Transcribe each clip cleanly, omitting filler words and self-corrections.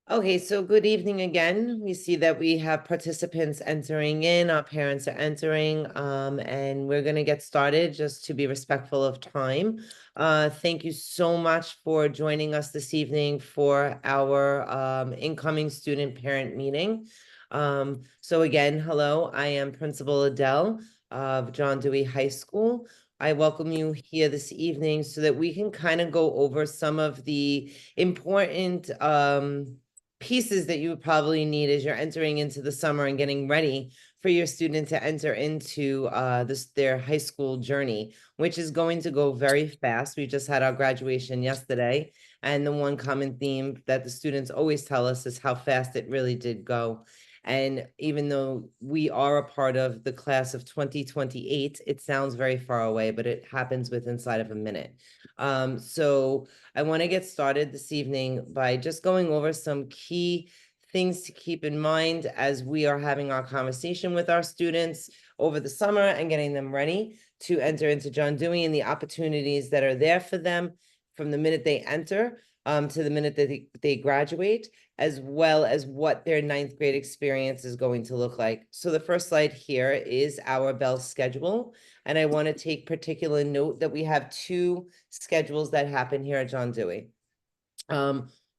Okay, so good evening again. We see that we have participants entering in, our parents are entering, and we're going to get started just to be respectful of time. Thank you so much for joining us this evening for our incoming student parent meeting. So again, hello, I am Principal Adele of John Dewey High School. I welcome you here this evening so that we can kind of go over some of the important pieces that you would probably need as you're entering into the summer and getting ready for your student to enter into their high school journey, which is going to go very fast. We just had our graduation yesterday, and the one common theme that the students always tell us is how fast it really did go. And even though we are a part of the class of 2028, it sounds very far away, but it happens within inside of a minute. So I want to get started this evening by just going over some key things to keep in mind as we are having our conversation with our students over the summer and getting them ready to enter into John Dewey and the opportunities that are there for them from the minute they enter to the minute that they graduate, as well as what their ninth grade experience is going to look like. So the first slide here is our bell schedule. And I want to take particular note that we have two schedules that happen here at John Dewey.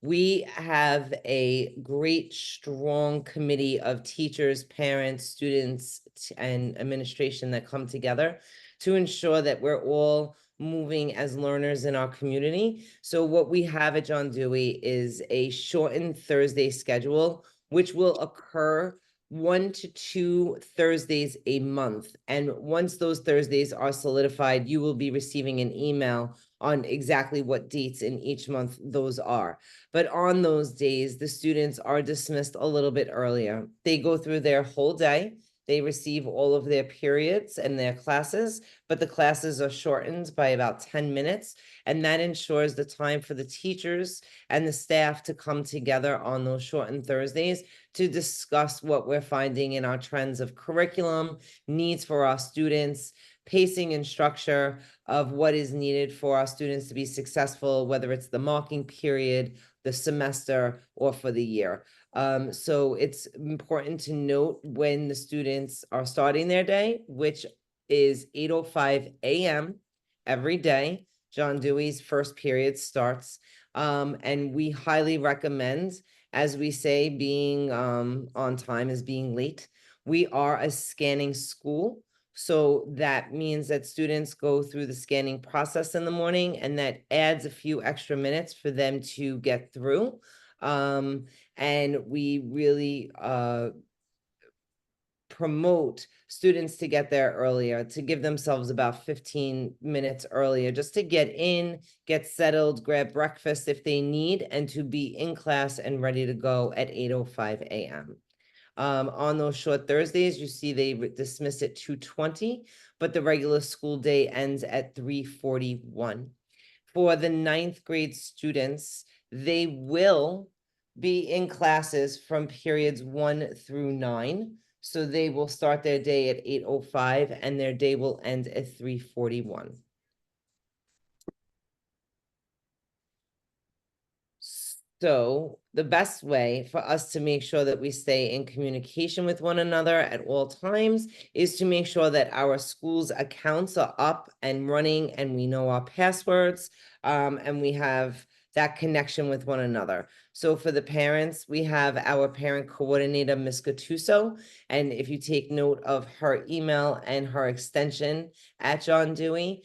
We have a great, strong committee of teachers, parents, students, and administration that come together to ensure that we're all moving as learners in our community. So what we have at John Dewey is a shortened Thursday schedule, which will occur 1 to 2 Thursdays a month. And once those Thursdays are solidified, you will be receiving an email on exactly what dates in each month those are. But on those days, the students are dismissed a little bit earlier. They go through their whole day. They receive all of their periods and their classes, but the classes are shortened by about 10 minutes. And that ensures the time for the teachers and the staff to come together on those shortened Thursdays to discuss what we're finding in our trends of curriculum, needs for our students, pacing and structure of what is needed for our students to be successful, whether it's the marking period, the semester, or for the year. So it's important to note when the students are starting their day, which is 8:05 a.m. every day. John Dewey's first period starts. And we highly recommend, as we say, being on time is being late. We are a scanning school. So that means that students go through the scanning process in the morning, and that adds a few extra minutes for them to get through. And we really promote students to get there earlier, to give themselves about 15 minutes earlier, just to get in, get settled, grab breakfast if they need, and to be in class and ready to go at 8:05 a.m. On those short Thursdays, you see they dismiss at 2:20, but the regular school day ends at 3:41. For the ninth grade students, they will be in classes from periods 1 through 9. So they will start their day at 8:05 and their day will end at 3:41. So the best way for us to make sure that we stay in communication with one another at all times is to make sure that our school's accounts are up and running and we know our passwords, and we have that connection with one another. So for the parents, we have our parent coordinator, Ms. Gattuso. And if you take note of her email and her extension at John Dewey,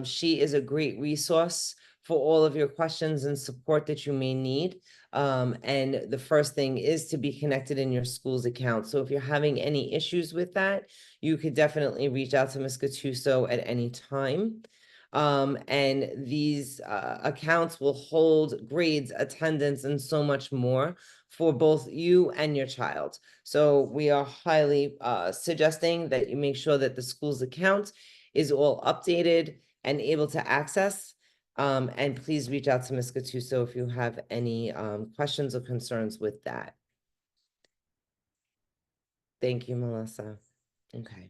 she is a great resource for all of your questions and support that you may need. And the first thing is to be connected in your school's account. So if you're having any issues with that, you could definitely reach out to Ms. Gattuso at any time. And these accounts will hold grades, attendance, and so much more for both you and your child. So we are highly suggesting that you make sure that the school's account is all updated and able to access. And please reach out to Ms. Gattuso if you have any questions or concerns with that. Thank you, Melissa. Okay.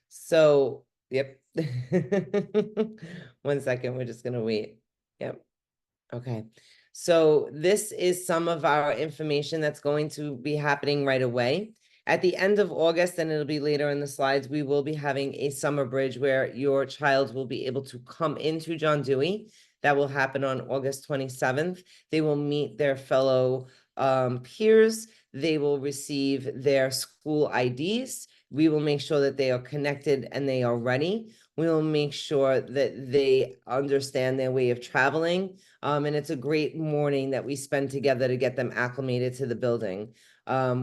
So, yep. 1 second, we're just gonna wait. Yep. Okay, so this is some of our information that's going to be happening right away. At the end of August, and it'll be later in the slides, we will be having a summer bridge where your child will be able to come into John Dewey. That will happen on August 27th. They will meet their fellow peers. They will receive their school IDs. We will make sure that they are connected and they are ready. We will make sure that they understand their way of traveling. And it's a great morning that we spend together to get them acclimated to the building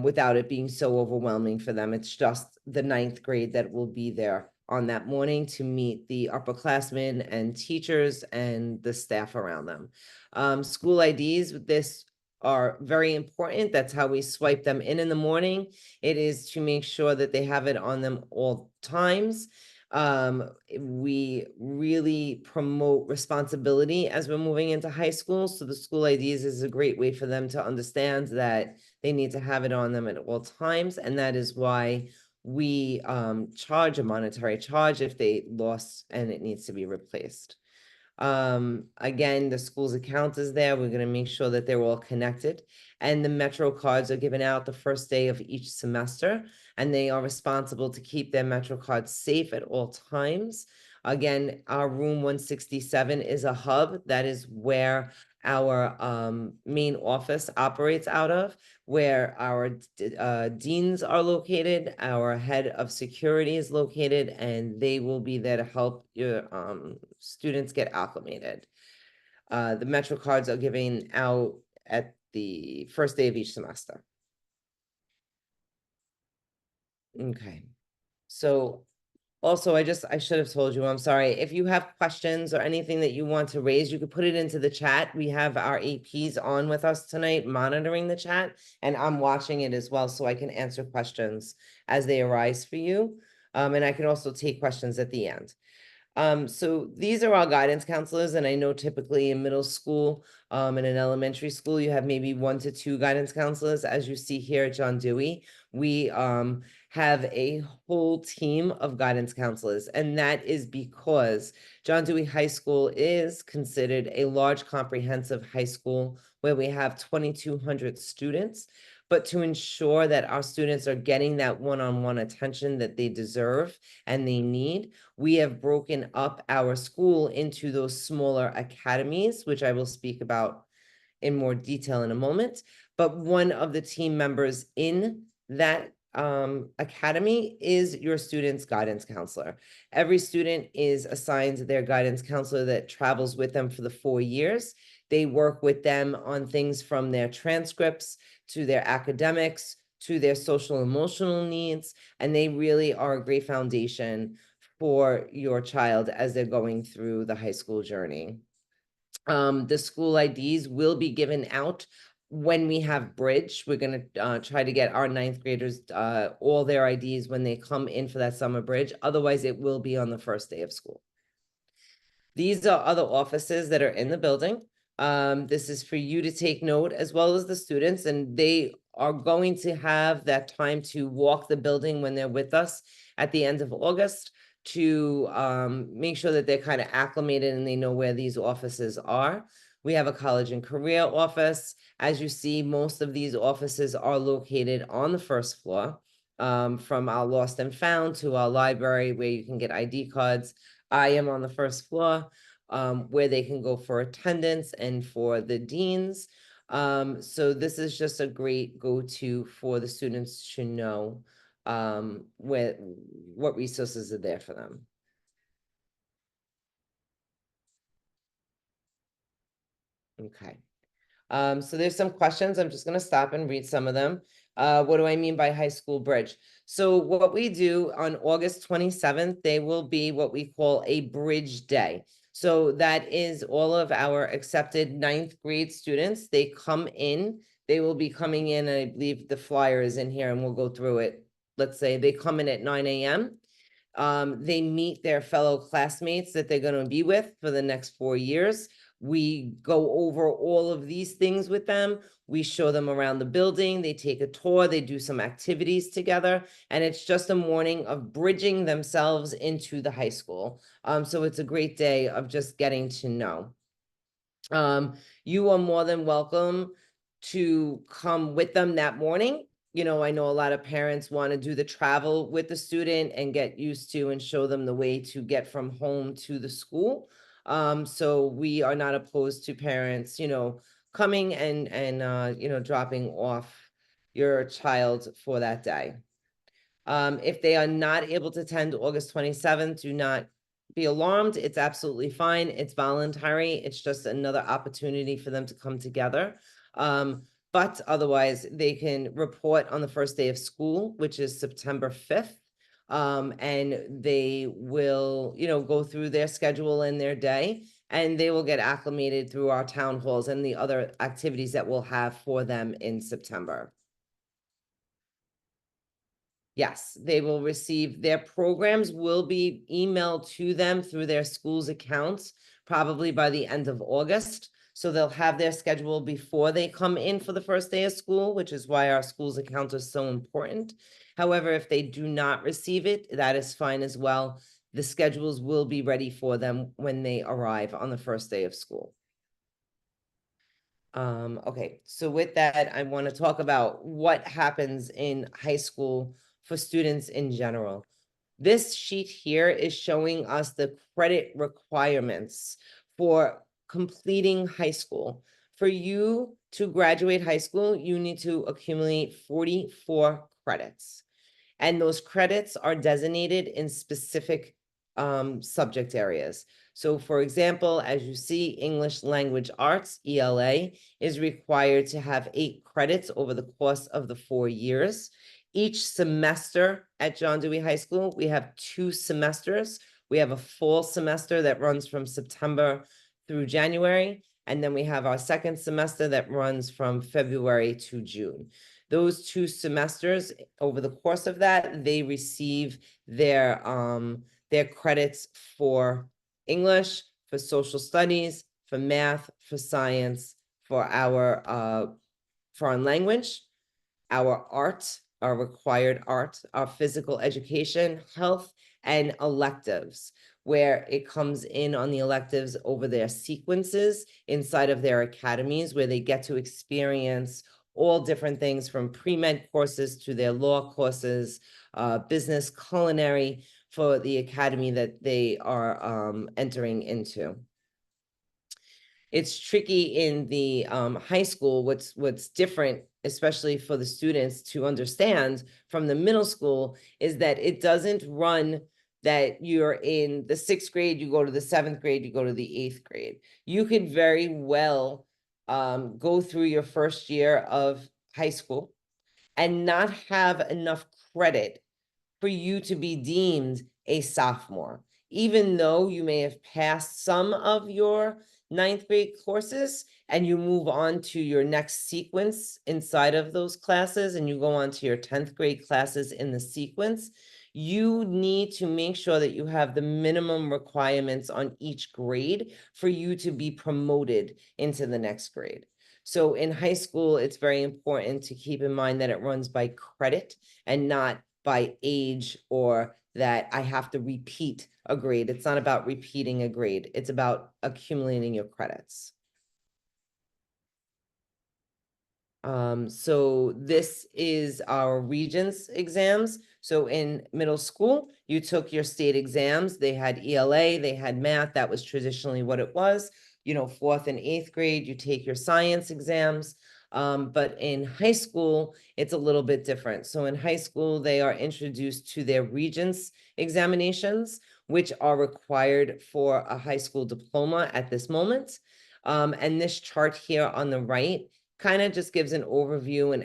without it being so overwhelming for them. It's just the 9th grade that will be there on that morning to meet the upperclassmen and teachers and the staff around them. School IDs with this are very important. That's how we swipe them in the morning. It is to make sure that they have it on them all times. We really promote responsibility as we're moving into high school. So the school IDs is a great way for them to understand that they need to have it on them at all times. And that is why we charge a monetary charge if they lost and it needs to be replaced. Again, the school's account is there. We're going to make sure that they're all connected. And the Metro cards are given out the first day of each semester, and they are responsible to keep their Metro cards safe at all times. Again, our room 167 is a hub. That is where our main office operates out of, where our deans are located, our head of security is located, and they will be there to help your students get acclimated. The Metro cards are given out at the first day of each semester. Okay, so also, I should have told you, I'm sorry. If you have questions or anything that you want to raise, you could put it into the chat. We have our APs on with us tonight monitoring the chat, and I'm watching it as well so I can answer questions as they arise for you. And I can also take questions at the end. So these are our guidance counselors, and I know typically in middle school, and in elementary school, you have maybe 1 to 2 guidance counselors. As you see here at John Dewey, we have a whole team of guidance counselors, and that is because John Dewey High School is considered a large comprehensive high school where we have 2,200 students. But to ensure that our students are getting that one-on-one attention that they deserve and they need, we have broken up our school into those smaller academies, which I will speak about in more detail in a moment. But one of the team members in that academy is your student's guidance counselor. Every student is assigned their guidance counselor that travels with them for the 4 years. They work with them on things from their transcripts to their academics to their social emotional needs, and they really are a great foundation for your child as they're going through the high school journey. The school IDs will be given out when we have bridge. We're going to try to get our 9th graders all their IDs when they come in for that summer bridge. Otherwise, it will be on the first day of school. These are other offices that are in the building. This is for you to take note as well as the students, and they are going to have that time to walk the building when they're with us at the end of August to make sure that they're kind of acclimated and they know where these offices are. We have a college and career office. As you see, most of these offices are located on the first floor, from our lost and found to our library where you can get ID cards. I am on the first floor, where they can go for attendance and for the deans. So this is just a great go-to for the students to know what resources are there for them. Okay. So there's some questions. I'm just going to stop and read some of them. What do I mean by high school bridge? So what we do on August 27th, they will be what we call a bridge day. So that is all of our accepted 9th grade students. They come in, they will be coming in, and I believe the flyer is in here and we'll go through it. Let's say they come in at 9 a.m. They meet their fellow classmates that they're going to be with for the next 4 years. We go over all of these things with them. We show them around the building. They take a tour. They do some activities together. And it's just a morning of bridging themselves into the high school. So it's a great day of just getting to know. You are more than welcome to come with them that morning. You know, I know a lot of parents want to do the travel with the student and get used to and show them the way to get from home to the school. So we are not opposed to parents, coming and dropping off your child for that day. If they are not able to attend August 27th, do not be alarmed. It's absolutely fine. It's voluntary. It's just another opportunity for them to come together. But otherwise, they can report on the first day of school, which is September 5th. And they will, go through their schedule and their day, and they will get acclimated through our town halls and the other activities that we'll have for them in September. Yes, they will receive, their programs will be emailed to them through their school's accounts, probably by the end of August. So they'll have their schedule before they come in for the first day of school, which is why our school's account is so important. However, if they do not receive it, that is fine as well. The schedules will be ready for them when they arrive on the first day of school. Okay, so with that, I want to talk about what happens in high school for students in general. This sheet here is showing us the credit requirements for completing high school. For you to graduate high school, you need to accumulate 44 credits. And those credits are designated in specific subject areas. So for example, as you see, English Language Arts, ELA, is required to have 8 credits over the course of the 4 years. Each semester at John Dewey High School, we have 2 semesters. We have a fall semester that runs from September through January, and then we have our second semester that runs from February to June. Those 2 semesters, over the course of that, they receive their credits for English, for social studies, for math, for science, for our foreign language, our art, our required art, our physical education, health, and electives, where it comes in on the electives over their sequences inside of their academies, where they get to experience all different things from pre-med courses to their law courses, business, culinary, for the academy that they are entering into. It's tricky in the high school. What's different, especially for the students to understand from the middle school, is that it doesn't run that you're in the 6th grade, you go to the 7th grade, you go to the 8th grade. You could very well go through your first year of high school and not have enough credit for you to be deemed a sophomore, even though you may have passed some of your 9th grade courses and you move on to your next sequence inside of those classes and you go on to your 10th grade classes in the sequence. You need to make sure that you have the minimum requirements on each grade for you to be promoted into the next grade. So in high school, it's very important to keep in mind that it runs by credit and not by age, or that I have to repeat a grade. It's not about repeating a grade. It's about accumulating your credits. So this is our Regents exams. So in middle school, you took your state exams. They had ELA, they had math. That was traditionally what it was. 4th and 8th grade, you take your science exams. But in high school, it's a little bit different. So in high school, they are introduced to their Regents examinations, which are required for a high school diploma at this moment. And this chart here on the right kind of just gives an overview and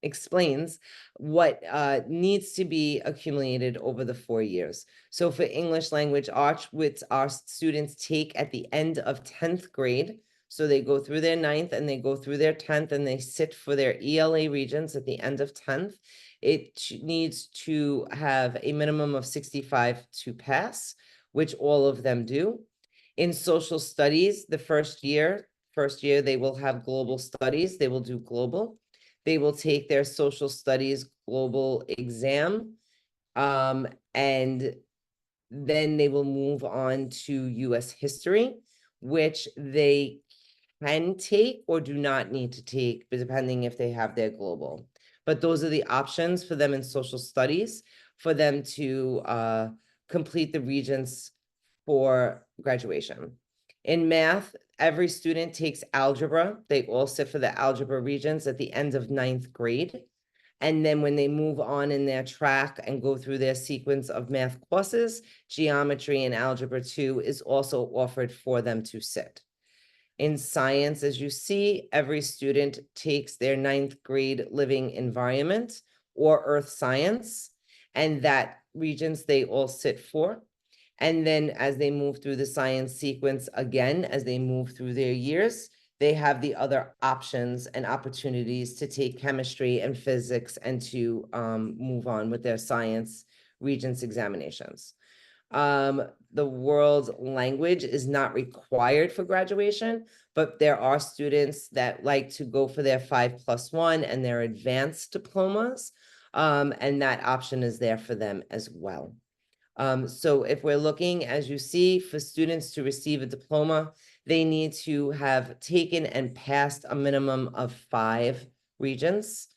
explains what needs to be accumulated over the 4 years. So for English Language Arts, which our students take at the end of 10th grade, so they go through their 9th and they go through their 10th and they sit for their ELA Regents at the end of 10th. It needs to have a minimum of 65 to pass, which all of them do. In social studies, the first year, they will have global studies. They will do global. They will take their social studies global exam. And Then they will move on to US history, which they can take or do not need to take, depending if they have their global. But those are the options for them in social studies, for them to complete the regents for graduation. In math, every student takes algebra. They all sit for the algebra regents at the end of ninth grade. And then when they move on in their track and go through their sequence of math courses, geometry and algebra 2 is also offered for them to sit. In science, as you see, every student takes their ninth grade living environment or earth science, and that regents they all sit for. And then as they move through the science sequence again, as they move through their years, they have the other options and opportunities to take chemistry and physics and to move on with their science regents examinations. The world language is not required for graduation, but there are students that like to go for their 5+1 and their advanced diplomas. And that option is there for them as well. So if we're looking, as you see, for students to receive a diploma, they need to have taken and passed a minimum of 5 regents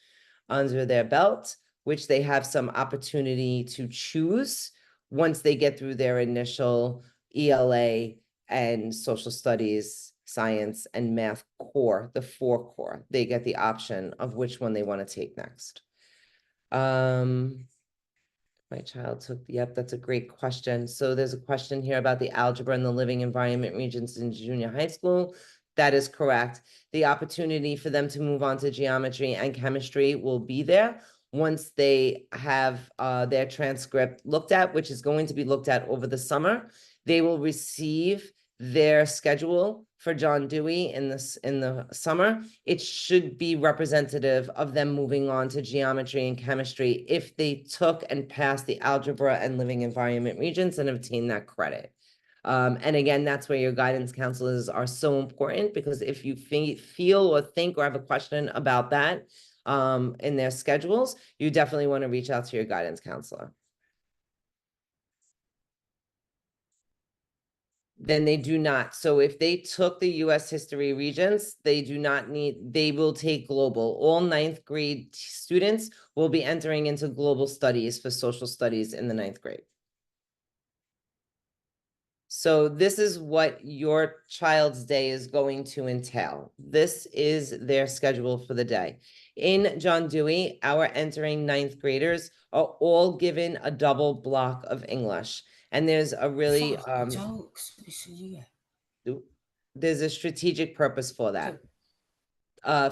under their belt, which they have some opportunity to choose once they get through their initial ELA and social studies, science, and math core, the 4 core. They get the option of which one they want to take next. My child took, yep, that's a great question. So there's a question here about the algebra and the living environment regents in junior high school. That is correct. The opportunity for them to move on to geometry and chemistry will be there once they have their transcript looked at, which is going to be looked at over the summer. They will receive their schedule for John Dewey in the summer. It should be representative of them moving on to geometry and chemistry if they took and passed the algebra and living environment regents and obtained that credit. And again, that's where your guidance counselors are so important, because if you feel or think or have a question about that in their schedules, you definitely want to reach out to your guidance counselor. Then they do not. So if they took the US history regents, they do not need, they will take global. All ninth grade students will be entering into global studies for social studies in the ninth grade. So this is what your child's day is going to entail. This is their schedule for the day. In John Dewey, our entering ninth graders are all given a double block of English. And there's a really, there's a strategic purpose for that.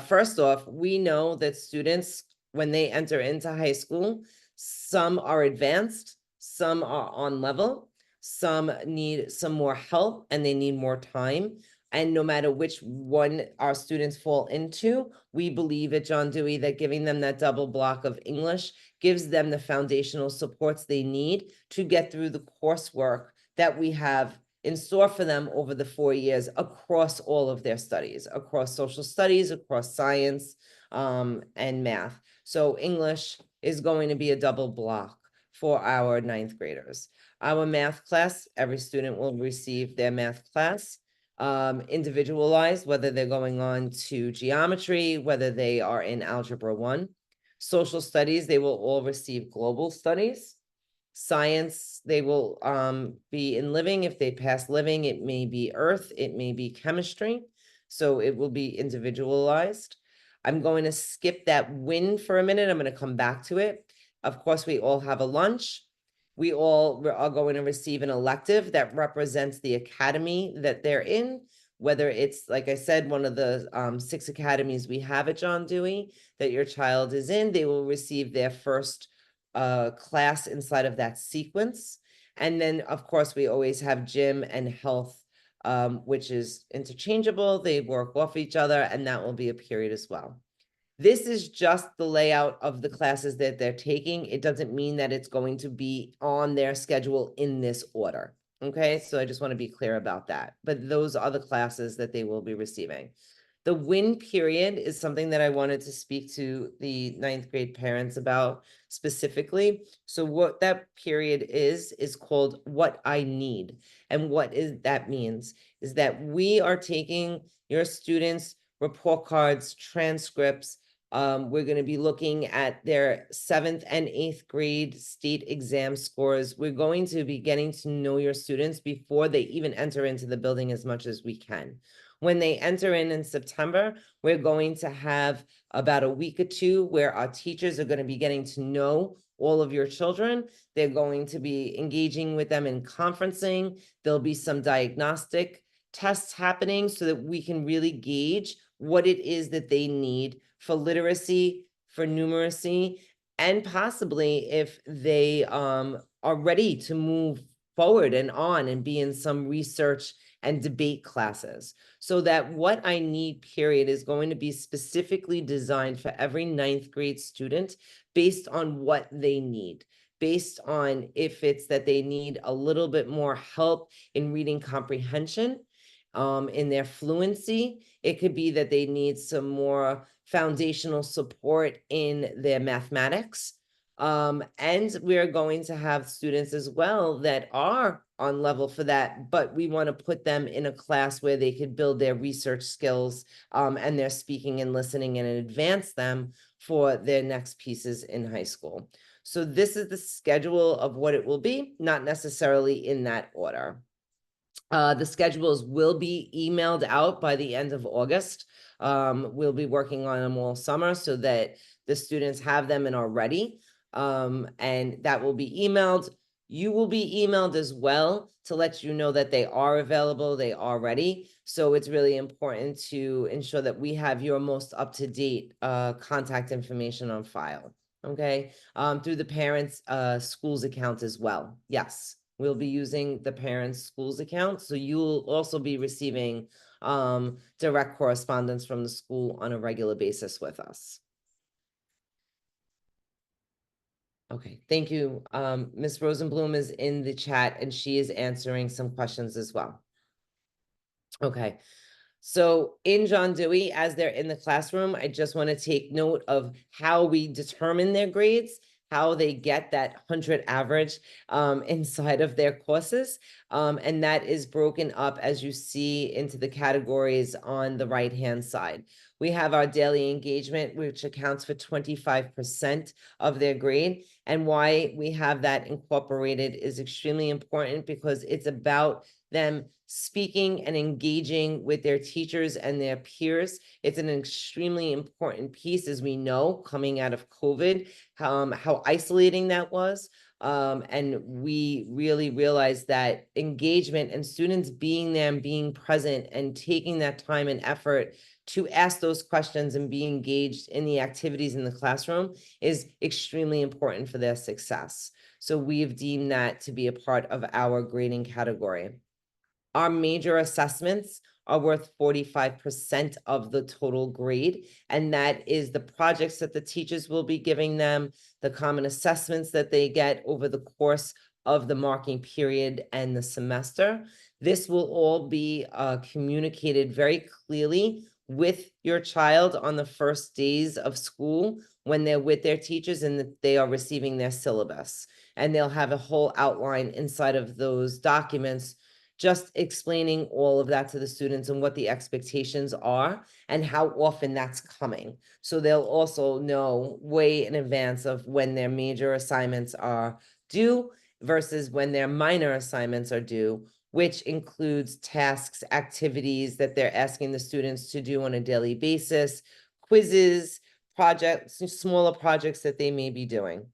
First off, we know that students, when they enter into high school, some are advanced, some are on level, some need some more help and they need more time. And no matter which one our students fall into, we believe at John Dewey that giving them that double block of English gives them the foundational supports they need to get through the coursework that we have in store for them over the 4 years across all of their studies, across social studies, across science, and math. So English is going to be a double block for our ninth graders. Our math class, every student will receive their math class individualized, whether they're going on to geometry, whether they are in algebra 1. Social studies, they will all receive global studies. Science, they will be in living. If they pass living, it may be earth, it may be chemistry. So it will be individualized. I'm going to skip that win for a minute. I'm going to come back to it. Of course, we all have a lunch. We all are going to receive an elective that represents the academy that they're in, whether it's, like I said, one of the 6 academies we have at John Dewey that your child is in. They will receive their first class inside of that sequence. And then, of course, we always have gym and health, which is interchangeable. They work off each other, and that will be a period as well. This is just the layout of the classes that they're taking. It doesn't mean that it's going to be on their schedule in this order. Okay, so I just want to be clear about that. But those are the classes that they will be receiving. The win period is something that I wanted to speak to the ninth grade parents about specifically. So what that period is called what I need. And what that means is that we are taking your students' report cards, transcripts. We're going to be looking at their 7th and 8th grade state exam scores. We're going to be getting to know your students before they even enter into the building as much as we can. When they enter in September, we're going to have about a week or two where our teachers are going to be getting to know all of your children. They're going to be engaging with them in conferencing. There'll be some diagnostic tests happening so that we can really gauge what it is that they need for literacy, for numeracy, and possibly if they are ready to move forward and on and be in some research and debate classes. So that what I need period is going to be specifically designed for every ninth grade student based on what they need, based on if it's that they need a little bit more help in reading comprehension, in their fluency. It could be that they need some more foundational support in their mathematics. And we're going to have students as well that are on level for that, but we want to put them in a class where they could build their research skills, and their speaking and listening and advance them for their next pieces in high school. So this is the schedule of what it will be, not necessarily in that order. The schedules will be emailed out by the end of August. We'll be working on them all summer so that the students have them and are ready. And that will be emailed. You will be emailed as well to let you know that they are available, they are ready. So it's really important to ensure that we have your most up-to-date contact information on file, okay? Through the parents' schools account as well. Yes, we'll be using the parents' schools account. So you'll also be receiving direct correspondence from the school on a regular basis with us. Okay, thank you. Ms. Rosenblum is in the chat and she is answering some questions as well. Okay, so in John Dewey, as they're in the classroom, I just want to take note of how we determine their grades, how they get that 100 average inside of their courses. And that is broken up, as you see, into the categories on the right-hand side. We have our daily engagement, which accounts for 25% of their grade. And why we have that incorporated is extremely important because it's about them speaking and engaging with their teachers and their peers. It's an extremely important piece, as we know, coming out of COVID, how isolating that was. And we really realized that engagement and students being there and being present and taking that time and effort to ask those questions and be engaged in the activities in the classroom is extremely important for their success. So we've deemed that to be a part of our grading category. Our major assessments are worth 45% of the total grade, and that is the projects that the teachers will be giving them, the common assessments that they get over the course of the marking period and the semester. This will all be communicated very clearly with your child on the first days of school when they're with their teachers and they are receiving their syllabus. And they'll have a whole outline inside of those documents just explaining all of that to the students and what the expectations are and how often that's coming. So they'll also know way in advance of when their major assignments are due versus when their minor assignments are due, which includes tasks, activities that they're asking the students to do on a daily basis, quizzes, projects, smaller projects that they may be doing.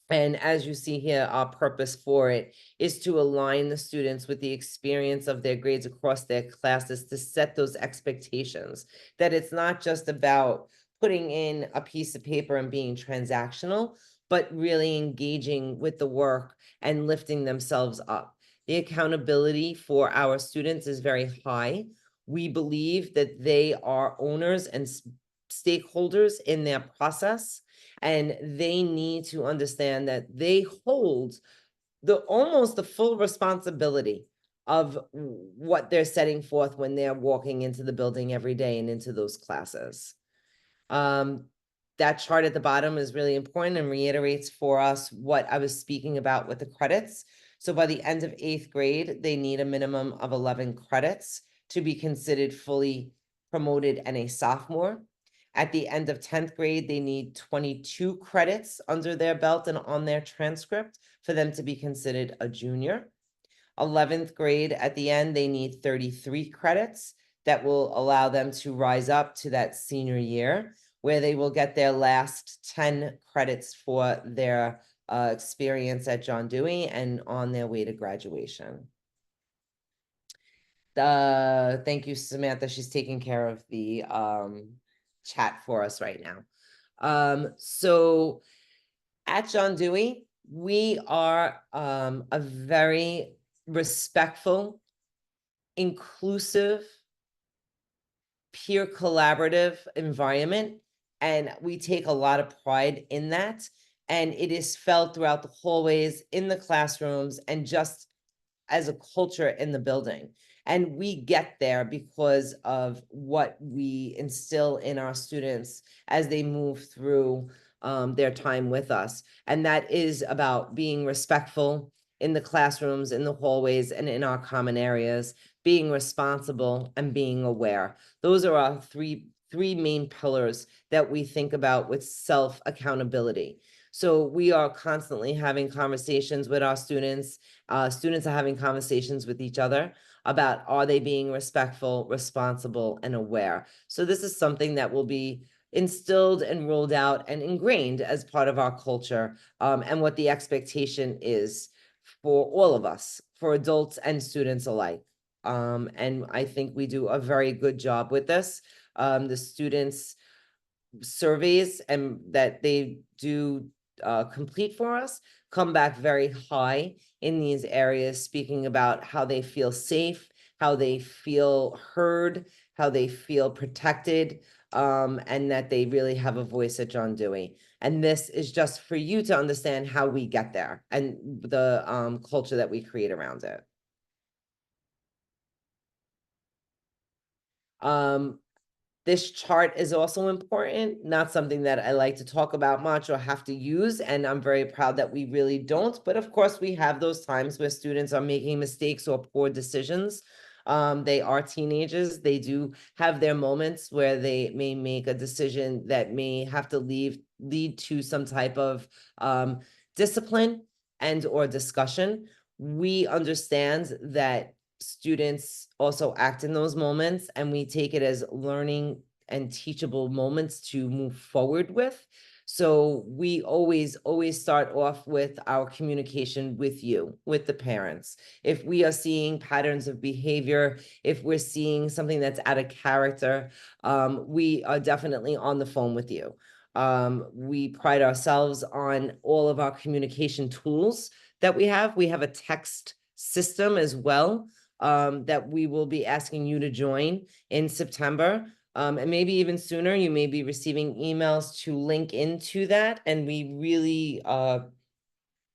And as you see here, our purpose for it is to align the students with the experience of their grades across their classes, to set those expectations, that it's not just about putting in a piece of paper and being transactional, but really engaging with the work and lifting themselves up. The accountability for our students is very high. We believe that they are owners and stakeholders in their process, and they need to understand that they hold almost the full responsibility of what they're setting forth when they're walking into the building every day and into those classes. That chart at the bottom is really important and reiterates for us what I was speaking about with the credits. So by the end of 8th grade, they need a minimum of 11 credits to be considered fully promoted and a sophomore. At the end of 10th grade, they need 22 credits under their belt and on their transcript for them to be considered a junior. 11th grade, at the end, they need 33 credits that will allow them to rise up to that senior year, where they will get their last 10 credits for their experience at John Dewey and on their way to graduation. Thank you, Samantha. She's taking care of the chat for us right now. So at John Dewey, we are a very respectful, inclusive, peer collaborative environment, and we take a lot of pride in that. And it is felt throughout the hallways, in the classrooms, and just as a culture in the building. And we get there because of what we instill in our students as they move through their time with us. And that is about being respectful in the classrooms, in the hallways, and in our common areas, being responsible and being aware. Those are our three main pillars that we think about with self-accountability. So we are constantly having conversations with our students. Students are having conversations with each other about, are they being respectful, responsible, and aware? So this is something that will be instilled and rolled out and ingrained as part of our culture, and what the expectation is for all of us, for adults and students alike. And I think we do a very good job with this. The students' surveys and that they do complete for us come back very high in these areas, speaking about how they feel safe, how they feel heard, how they feel protected, and that they really have a voice at John Dewey. And this is just for you to understand how we get there and the culture that we create around it. This chart is also important, not something that I like to talk about much or have to use, and I'm very proud that we really don't. But of course, we have those times where students are making mistakes or poor decisions. They are teenagers. They do have their moments where they may make a decision that may have to lead to some type of discipline and or discussion. We understand that students also act in those moments, and we take it as learning and teachable moments to move forward with. So we always start off with our communication with you, with the parents. If we are seeing patterns of behavior, if we're seeing something that's out of character, we are definitely on the phone with you. We pride ourselves on all of our communication tools that we have. We have a text system as well, that we will be asking you to join in September. And maybe even sooner, you may be receiving emails to link into that. And we really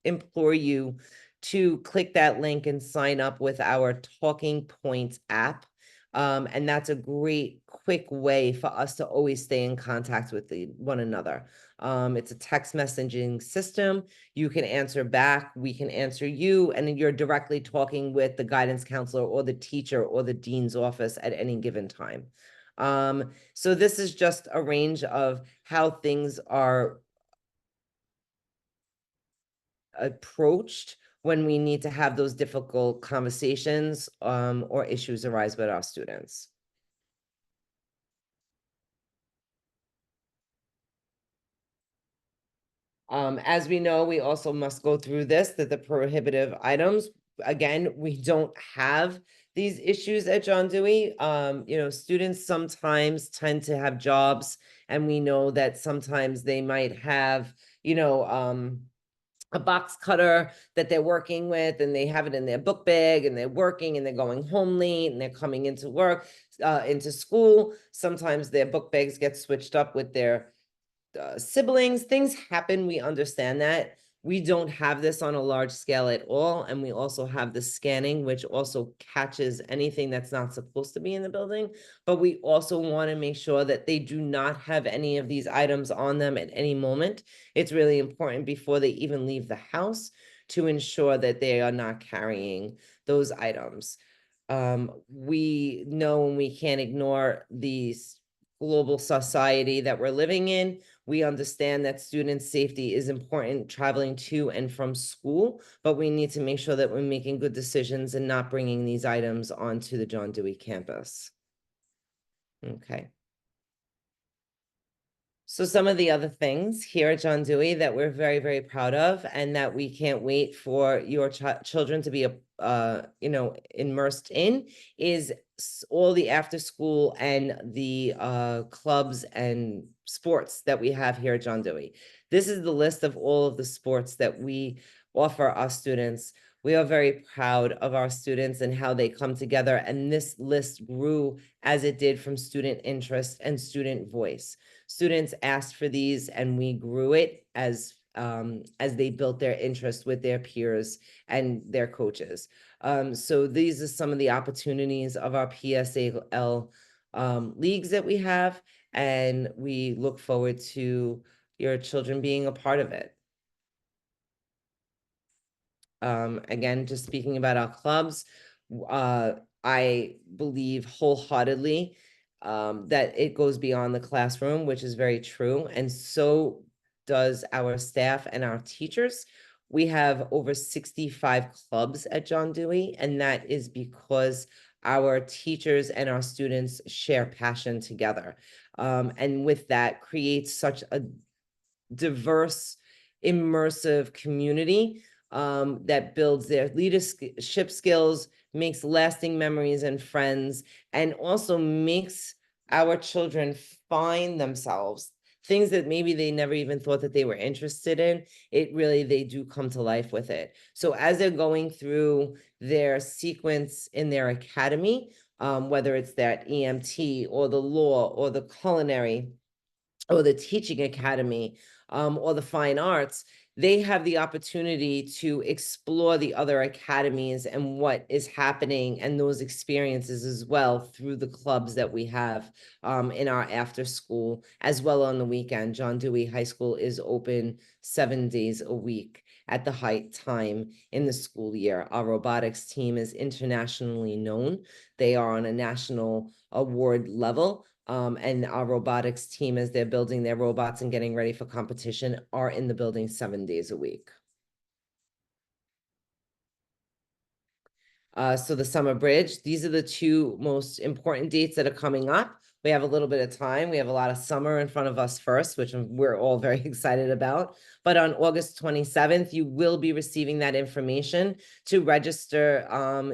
implore you to click that link and sign up with our Talking Points app. And that's a great, quick way for us to always stay in contact with one another. It's a text messaging system. You can answer back, we can answer you, and then you're directly talking with the guidance counselor or the teacher or the dean's office at any given time. So this is just a range of how things are approached when we need to have those difficult conversations or issues arise with our students. As we know, we also must go through this, that the prohibitive items, again, we don't have these issues at John Dewey. Students sometimes tend to have jobs, and we know that sometimes they might have, a box cutter that they're working with, and they have it in their book bag, and they're working, and they're going home late, and they're coming into work, into school. Sometimes their book bags get switched up with their siblings. Things happen, we understand that, We don't have this on a large scale at all, and we also have the scanning, which also catches anything that's not supposed to be in the building. But we also want to make sure that they do not have any of these items on them at any moment. It's really important before they even leave the house to ensure that they are not carrying those items. We know, and we can't ignore these global society that we're living in. We understand that student safety is important traveling to and from school, but we need to make sure that we're making good decisions and not bringing these items onto the John Dewey campus. Okay. So some of the other things here at John Dewey that we're very, very proud of, and that we can't wait for your children to be immersed in, is all the after school and the clubs and sports that we have here at John Dewey. This is the list of all of the sports that we offer our students. We are very proud of our students and how they come together, and this list grew as it did from student interest and student voice. Students asked for these, and we grew it as they built their interest with their peers and their coaches. So these are some of the opportunities of our PSAL leagues that we have, and we look forward to your children being a part of it. Again, just speaking about our clubs, I believe wholeheartedly that it goes beyond the classroom, which is very true. And so does our staff and our teachers. We have over 65 clubs at John Dewey, and that is because our teachers and our students share passion together. And with that creates such a diverse, immersive community that builds their leadership skills, makes lasting memories and friends, and also makes our children find themselves things that maybe they never even thought that they were interested in. They do come to life with it. So as they're going through their sequence in their academy, whether it's that EMT or the law or the culinary or the teaching academy, or the fine arts, they have the opportunity to explore the other academies and what is happening and those experiences as well through the clubs that we have in our after school, as well on the weekend. John Dewey High School is open 7 days a week at the height time in the school year. Our robotics team is internationally known. They are on a national award level. And our robotics team, as they're building their robots and getting ready for competition, are in the building 7 days a week. So the summer bridge, these are the two most important dates that are coming up. We have a little bit of time. We have a lot of summer in front of us first, which we're all very excited about. But on August 27th, you will be receiving that information to register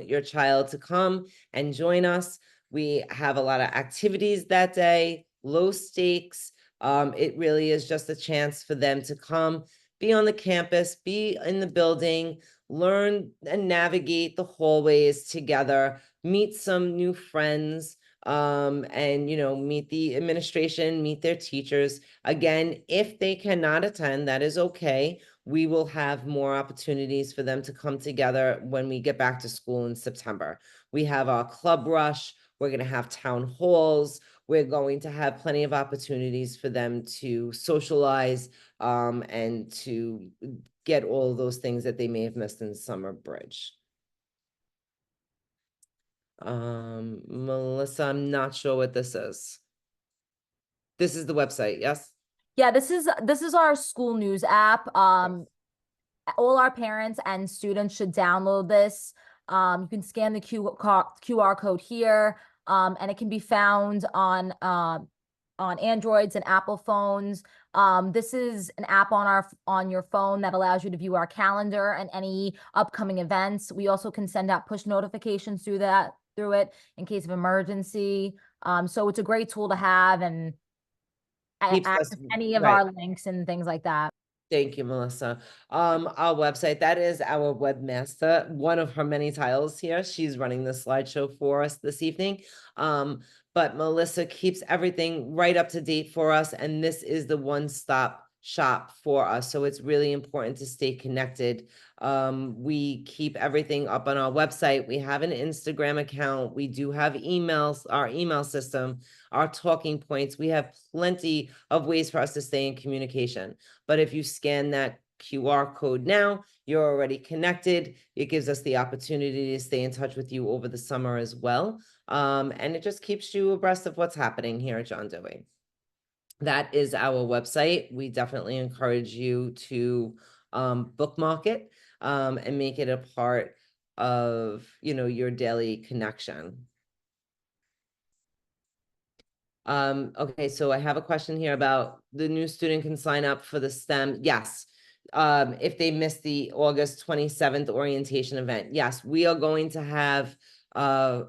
your child to come and join us. We have a lot of activities that day, low stakes. It really is just a chance for them to come, be on the campus, be in the building, learn and navigate the hallways together, meet some new friends, and meet the administration, meet their teachers. Again, if they cannot attend, that is okay. We will have more opportunities for them to come together when we get back to school in September. We have our club rush. We're going to have town halls. We're going to have plenty of opportunities for them to socialize and to get all of those things that they may have missed in summer bridge. Melissa, I'm not sure what this is. This is the website, yes? Yeah, this is our school news app. All our parents and students should download this. You can scan the QR code here, and it can be found on Androids and Apple phones. This is an app on your phone that allows you to view our calendar and any upcoming events. We also can send out push notifications through it in case of emergency. So it's a great tool to have, and access any of our links and things like that. Thank you, Melissa. Our website, that is our webmaster, one of her many titles here. She's running the slideshow for us this evening. But Melissa keeps everything right up to date for us. And this is the one-stop shop for us. So it's really important to stay connected. We keep everything up on our website. We have an Instagram account. We do have emails, our email system, our talking points. We have plenty of ways for us to stay in communication. But if you scan that QR code now, you're already connected. It gives us the opportunity to stay in touch with you over the summer as well. And it just keeps you abreast of what's happening here at John Dewey. That is our website. We definitely encourage you to bookmark it and make it a part of, your daily connection. Okay, so I have a question here about the new student can sign up for the STEM. Yes. If they missed the August 27th orientation event, yes, we are going to have a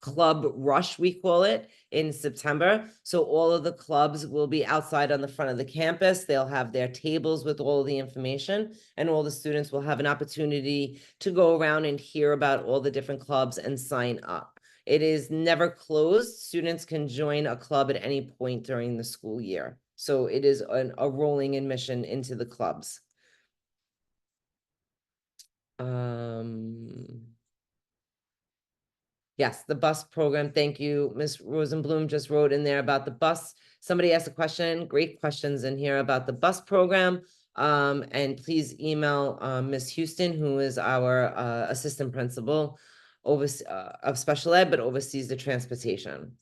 club rush, we call it, in September. So all of the clubs will be outside on the front of the campus. They'll have their tables with all the information, and all the students will have an opportunity to go around and hear about all the different clubs and sign up. It is never closed. Students can join a club at any point during the school year. So it is a rolling admission into the clubs. Yes, the bus program. Thank you. Ms. Rosenblum just wrote in there about the bus. Somebody asked a question, great questions in here about the bus program. And please email Ms. Houston, who is our assistant principal of special ed, but oversees the transportation.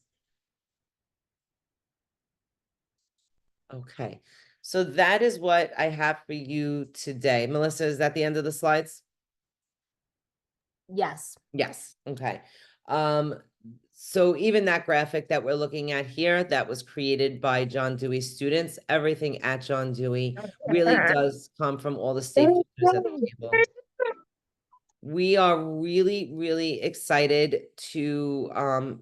Okay, so that is what I have for you today. Melissa, is that the end of the slides? Yes. Yes, okay. So even that graphic that we're looking at here, that was created by John Dewey students, everything at John Dewey really does come from all the stakeholders at the table. We are really, really excited to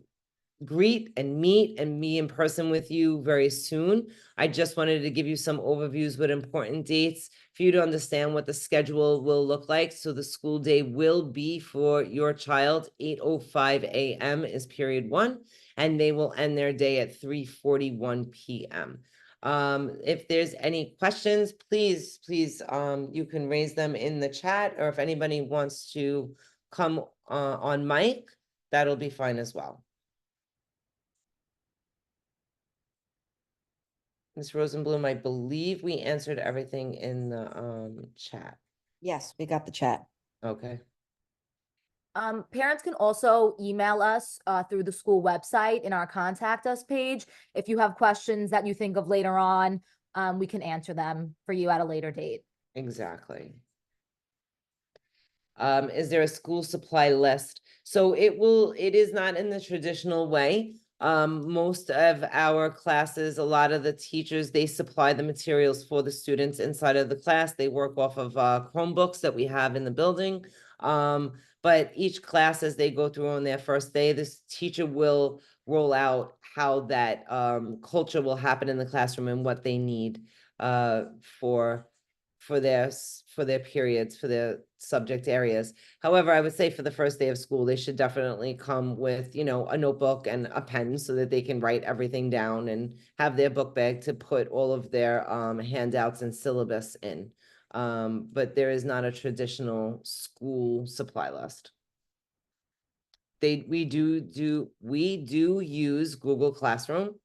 greet and meet and be in person with you very soon. I just wanted to give you some overviews with important dates for you to understand what the schedule will look like. So the school day will be for your child, 8:05 a.m. is period 1, and they will end their day at 3:41 p.m. If there's any questions, please, you can raise them in the chat, or if anybody wants to come on mic, that'll be fine as well. Ms. Rosenblum, I believe we answered everything in the chat. Yes, we got the chat. Okay. Parents can also email us through the school website in our contact us page. If you have questions that you think of later on, we can answer them for you at a later date. Exactly. Is there a school supply list? So it is not in the traditional way. Most of our classes, a lot of the teachers, they supply the materials for the students inside of the class. They work off of Chromebooks that we have in the building. But each class, as they go through on their first day, this teacher will roll out how that culture will happen in the classroom and what they need for their periods, for their subject areas. However, I would say for the first day of school, they should definitely come with, a notebook and a pen so that they can write everything down and have their book bag to put all of their handouts and syllabus in. But there is not a traditional school supply list. We do use Google Classroom.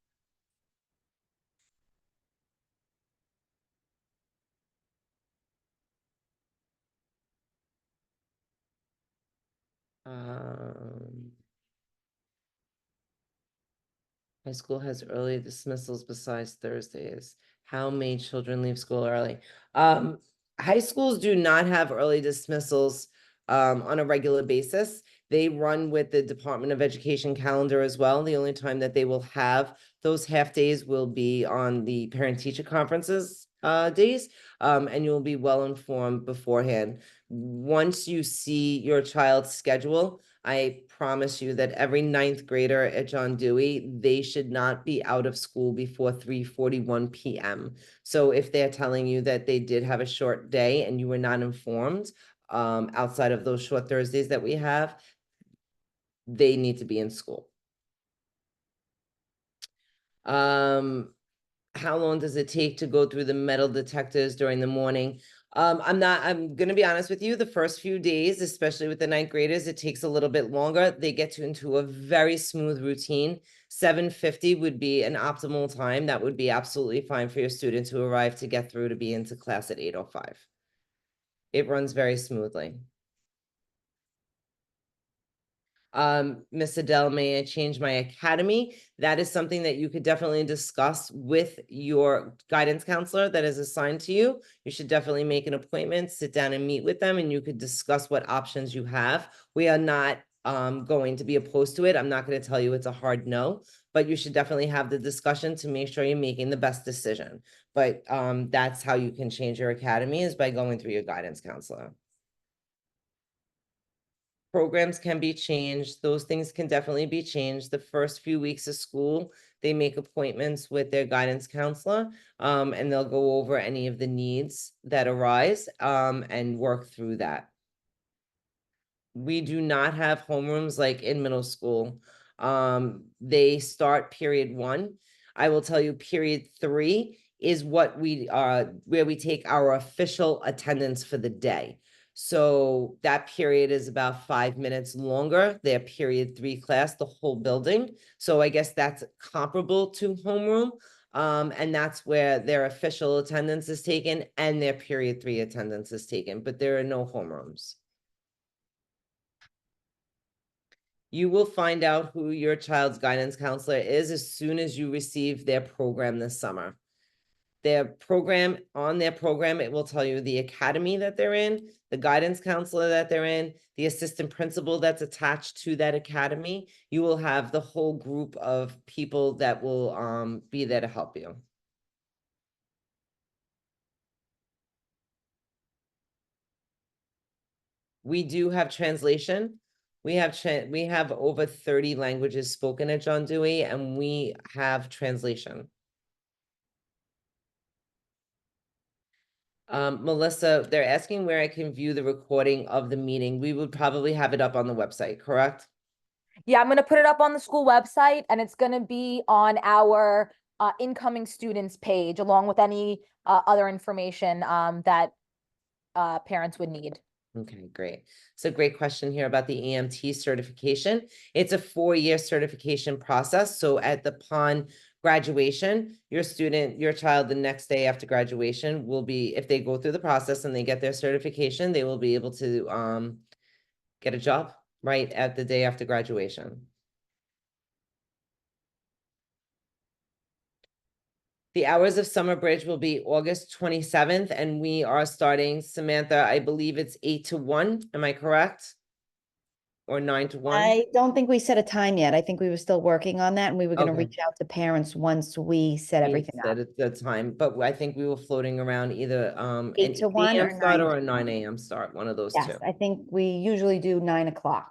My school has early dismissals besides Thursdays. How many children leave school early? High schools do not have early dismissals on a regular basis. They run with the Department of Education calendar as well. The only time that they will have those half days will be on the parent-teacher conferences days, and you'll be well informed beforehand. Once you see your child's schedule, I promise you that every 9th grader at John Dewey, they should not be out of school before 3:41 p.m. So if they're telling you that they did have a short day and you were not informed, outside of those short Thursdays that we have, they need to be in school. how long does it take to go through the metal detectors during the morning? I'm gonna be honest with you, the first few days, especially with the ninth graders, it takes a little bit longer. They get into a very smooth routine. 7:50 would be an optimal time. That would be absolutely fine for your students who arrive to get through to be into class at 8:05. It runs very smoothly. Miss Adele, may I change my academy? That is something that you could definitely discuss with your guidance counselor that is assigned to you. You should definitely make an appointment, sit down and meet with them, and you could discuss what options you have. We are not going to be opposed to it. I'm not going to tell you it's a hard no, but you should definitely have the discussion to make sure you're making the best decision. But that's how you can change your academy, is by going through your guidance counselor. Programs can be changed. Those things can definitely be changed. The first few weeks of school, they make appointments with their guidance counselor, and they'll go over any of the needs that arise, and work through that. We do not have homerooms like in middle school. They start period 1. I will tell you, period 3 is what where we take our official attendance for the day. So that period is about 5 minutes longer. Their period 3 class, the whole building. So I guess that's comparable to homeroom. And that's where their official attendance is taken and their period 3 attendance is taken, but there are no homerooms. You will find out who your child's guidance counselor is as soon as you receive their program this summer. On their program, it will tell you the academy that they're in, the guidance counselor that they're in, the assistant principal that's attached to that academy. You will have the whole group of people that will be there to help you. We do have translation. We have over 30 languages spoken at John Dewey, and we have translation. Melissa, they're asking where I can view the recording of the meeting. We would probably have it up on the website, correct? Yeah, I'm gonna put it up on the school website, and it's gonna be on our incoming students page, along with any other information that parents would need. Okay, great. So great question here about the EMT certification. It's a 4-year certification process. So upon graduation, your child, the next day after graduation will be, if they go through the process and they get their certification, they will be able to get a job right at the day after graduation. The hours of Summer Bridge will be August 27th, and we are starting, Samantha, I believe it's 8 to 1. Am I correct? Or 9 to 1? I don't think we set a time yet. I think we were still working on that and we were going to Okay. reach out to parents once we set everything up. At the time, but I think we were floating around either an 8 to 1 8 or AM start 9 or to a 9 AM start, one of those two. Yes, I think we usually do 9 o'clock.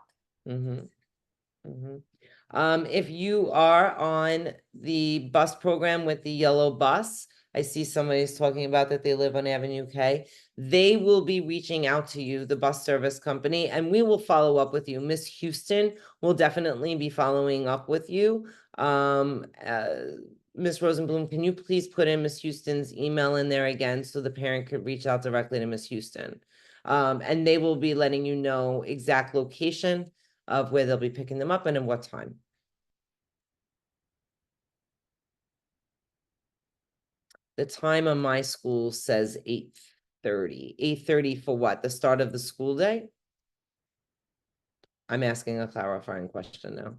If you are on the bus program with the yellow bus, I see somebody's talking about that they live on Avenue K. They will be reaching out to you, the bus service company, and we will follow up with you. Miss Houston will definitely be following up with you. Miss Rosenblum, can you please put in Miss Houston's email in there again so the parent could reach out directly to Miss Houston? And they will be letting you know exact location of where they'll be picking them up and in what time. The time on my school says 8:30. 8:30 for what? The start of the school day? I'm asking a clarifying question now.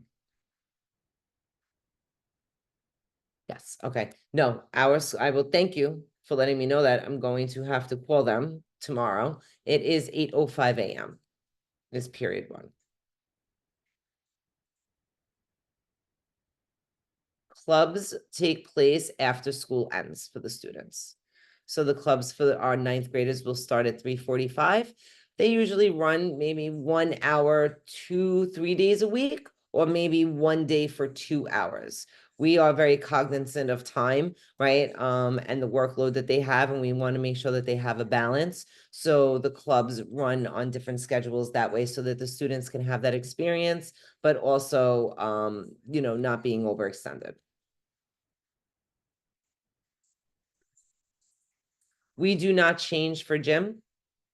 Yes, okay. No, hours, I will thank you for letting me know that. I'm going to have to call them tomorrow. It is 8:05 AM. Is period 1. Clubs take place after school ends for the students. So the clubs for our 9th graders will start at 3:45. They usually run maybe 1 hour, 2-3 days a week, or maybe one day for 2 hours. We are very cognizant of time, right? And the workload that they have, and we want to make sure that they have a balance. So the clubs run on different schedules that way so that the students can have that experience, but also, not being overextended. We do not change for gym.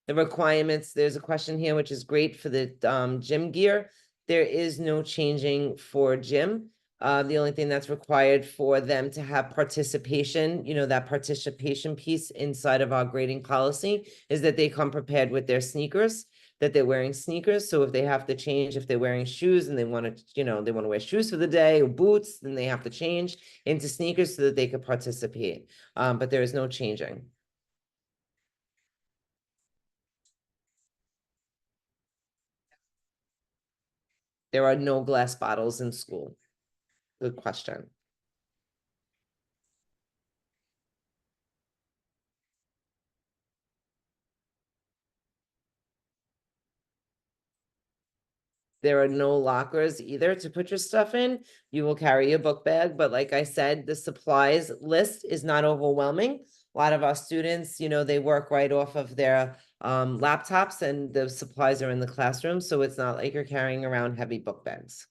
The requirements, there's a question here, which is great for the gym gear. There is no changing for gym. The only thing that's required for them to have participation, that participation piece inside of our grading policy is that they come prepared with their sneakers, that they're wearing sneakers. So if they have to change, if they're wearing shoes and they want to, they want to wear shoes for the day or boots, then they have to change into sneakers so that they could participate. But there is no changing. There are no glass bottles in school. Good question. There are no lockers either to put your stuff in. You will carry a book bag, but like I said, the supplies list is not overwhelming. A lot of our students, they work right off of their laptops and the supplies are in the classroom. So it's not like you're carrying around heavy book bags.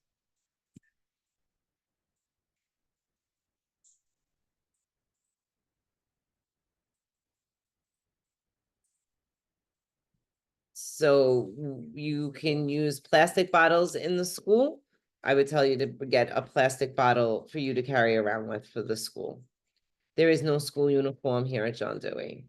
So you can use plastic bottles in the school. I would tell you to get a plastic bottle for you to carry around with for the school. There is no school uniform here at John Dewey.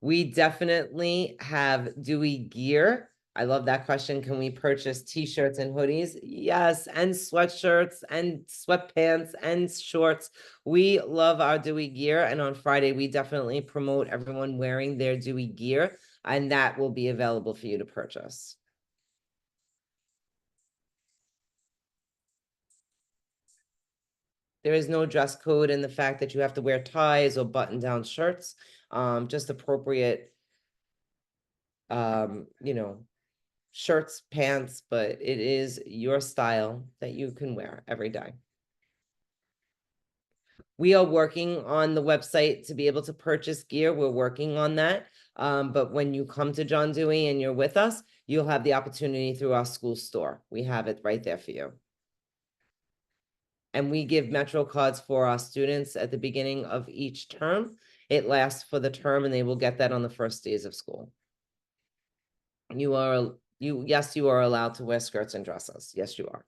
We definitely have Dewey gear. I love that question. Can we purchase t-shirts and hoodies? Yes, and sweatshirts and sweatpants and shorts. We love our Dewey gear. And on Friday, we definitely promote everyone wearing their Dewey gear, and that will be available for you to purchase. There is no dress code in the fact that you have to wear ties or button-down shirts, just appropriate, shirts, pants, but it is your style that you can wear every day. We are working on the website to be able to purchase gear. We're working on that. But when you come to John Dewey and you're with us, you'll have the opportunity through our school store. We have it right there for you. And we give Metro cards for our students at the beginning of each term. It lasts for the term and they will get that on the first days of school. Yes, you are allowed to wear skirts and dresses. Yes, you are.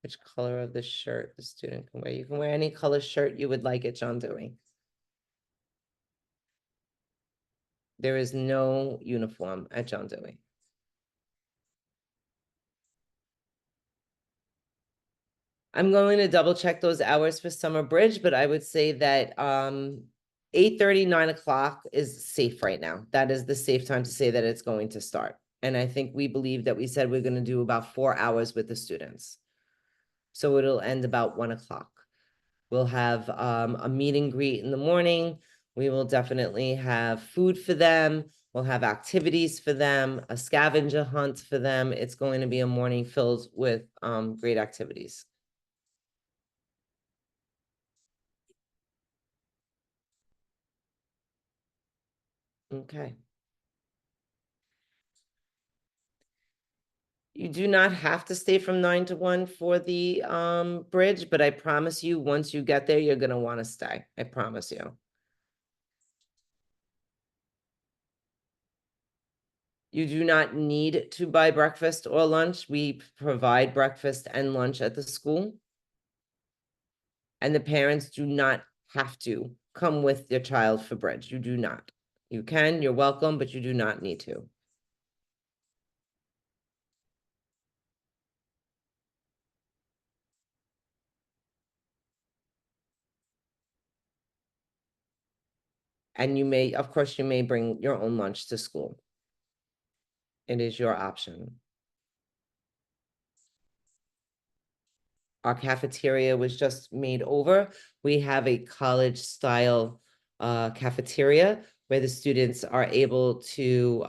Which color of the shirt the student can wear? You can wear any color shirt you would like at John Dewey. There is no uniform at John Dewey. I'm going to double check those hours for Summer Bridge, but I would say that 8:30, 9 o'clock is safe right now. That is the safe time to say that it's going to start. And I think we believe that we said we're going to do about 4 hours with the students. So it'll end about 1 o'clock. We'll have a meet and greet in the morning. We will definitely have food for them. We'll have activities for them, a scavenger hunt for them. It's going to be a morning filled with great activities. Okay. You do not have to stay from 9 to 1 for the bridge, but I promise you, once you get there, you're gonna want to stay. I promise you. You do not need to buy breakfast or lunch. We provide breakfast and lunch at the school. And the parents do not have to come with your child for bridge. You do not. You can, you're welcome, but you do not need to. And you may, of course, you may bring your own lunch to school. It is your option. Our cafeteria was just made over. We have a college style cafeteria where the students are able to,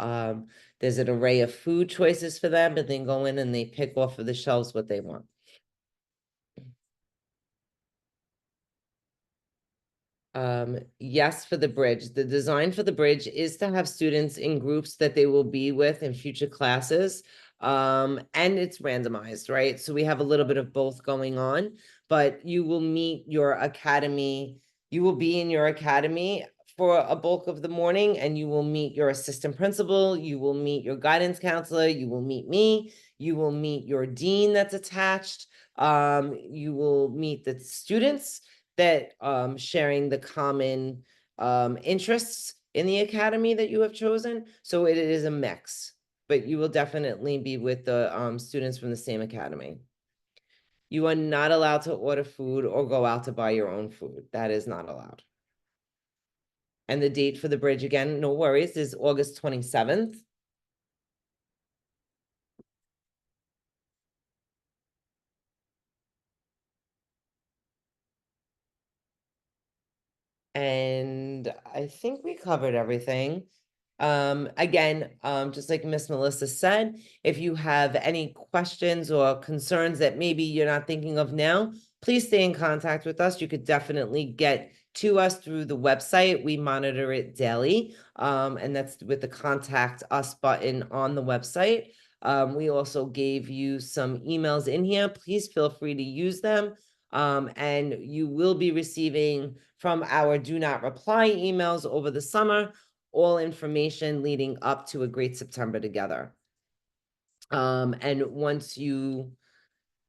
there's an array of food choices for them, and they go in and they pick off of the shelves what they want. Yes, for the bridge. The design for the bridge is to have students in groups that they will be with in future classes. And it's randomized, right? So we have a little bit of both going on, but you will meet your academy. You will be in your academy for a bulk of the morning, and you will meet your assistant principal, you will meet your guidance counselor, you will meet me, you will meet your dean that's attached. You will meet the students that sharing the common interests in the academy that you have chosen. So it is a mix, but you will definitely be with the students from the same academy. You are not allowed to order food or go out to buy your own food. That is not allowed. And the date for the bridge, again, no worries, is August 27th. And I think we covered everything. Again, just like Miss Melissa said, if you have any questions or concerns that maybe you're not thinking of now, please stay in contact with us. You could definitely get to us through the website. We monitor it daily, and that's with the contact us button on the website. We also gave you some emails in here. Please feel free to use them. And you will be receiving from our do not reply emails over the summer, all information leading up to a great September together. And once you,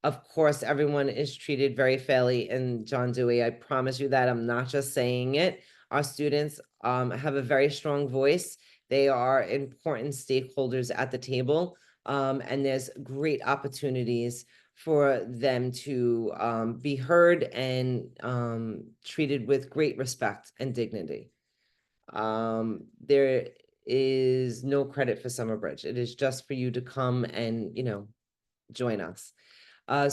of course, everyone is treated very fairly in John Dewey. I promise you that. I'm not just saying it. Our students have a very strong voice. They are important stakeholders at the table. And there's great opportunities for them to be heard and treated with great respect and dignity. There is no credit for Summer Bridge. It is just for you to come and, join us.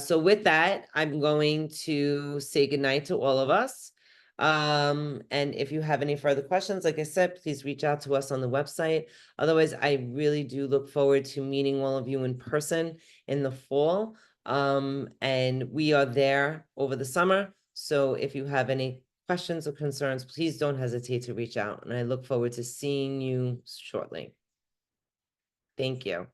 So with that, I'm going to say goodnight to all of us. And if you have any further questions, like I said, please reach out to us on the website. Otherwise, I really do look forward to meeting all of you in person in the fall. And we are there over the summer. So if you have any questions or concerns, please don't hesitate to reach out. And I look forward to seeing you shortly. Thank you.